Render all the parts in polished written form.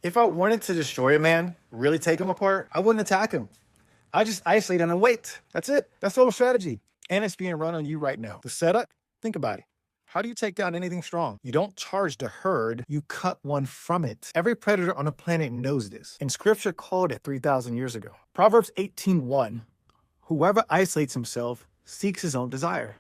If I wanted to destroy a man, really take him apart, I wouldn't attack him. I just isolate him and wait. That's it. That's the whole strategy. And it's being run on you right now. The setup, think about it. How do you take down anything strong? You don't charge the herd, you cut one from it. Every predator on the planet knows this. And scripture called it 3,000 years ago. Proverbs 18:1, whoever isolates himself seeks his own desire.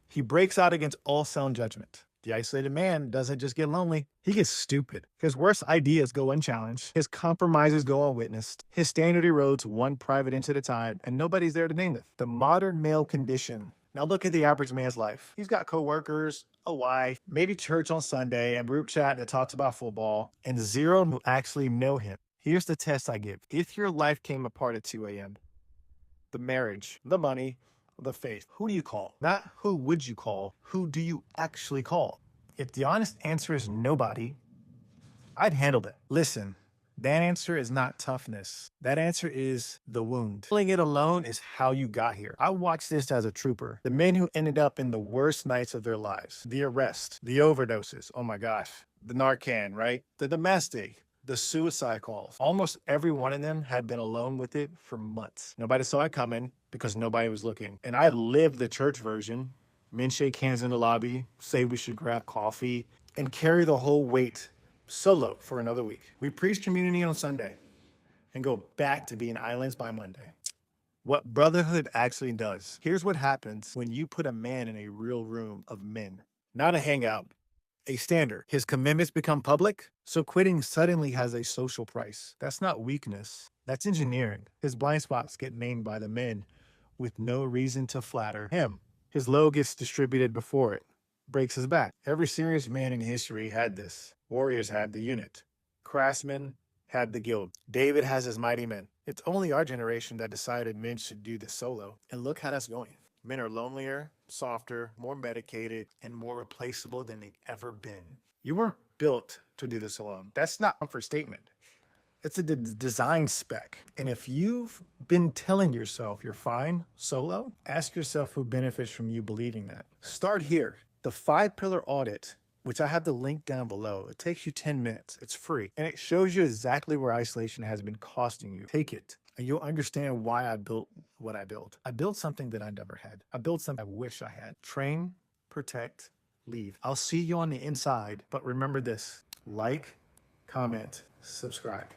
He breaks out against all sound judgment. The isolated man doesn't just get lonely, he gets stupid. His worst ideas go unchallenged, his compromises go unwitnessed, his standard erodes one private inch at a time, and nobody's there to name it. The modern male condition. Now look at the average man's life. He's got coworkers, a wife, maybe church on Sunday, a group chat that talks about football, and zero who actually know him. Here's the test I give. If your life came apart at 2 a.m., the marriage, the money, the faith, who do you call? Not who would you call, who do you actually call? If the honest answer is nobody, I'd handle it. Listen, that answer is not toughness. That answer is the wound. Feeling it alone is how you got here. I watched this as a trooper. The men who ended up in the worst nights of their lives, the arrest, the overdoses, oh my gosh, the Narcan, right? The domestic, the suicide calls. Almost every one of them had been alone with it for months. Nobody saw it coming because nobody was looking. And I lived the church version. Men shake hands in the lobby, say we should grab coffee, and carry the whole weight solo for another week. We preach community on Sunday and go back to being islands by Monday. What brotherhood actually does. Here's what happens when you put a man in a real room of men, not a hangout, a standard. His commitments become public, so quitting suddenly has a social price. That's not weakness, that's engineering. His blind spots get named by the men with no reason to flatter him. His low gets distributed before it breaks his back. Every serious man in history had this. Warriors had the unit. Craftsmen had the guild. David has his mighty men. It's only our generation that decided men should do this solo. And look how that's going. Men are lonelier, softer, more medicated, and more replaceable than they've ever been. You weren't built to do this alone. That's not a comfort statement. It's a design spec. And if you've been telling yourself you're fine solo, ask yourself who benefits from you believing that. Start here. The 5-pillar audit, which I have the link down below, it takes you 10 minutes. It's free. And it shows you exactly where isolation has been costing you. Take it, and you'll understand why I built what I built. I built something that I never had. I built something I wish I had. Train, protect, leave. I'll see you on the inside, but remember this: like, comment, subscribe.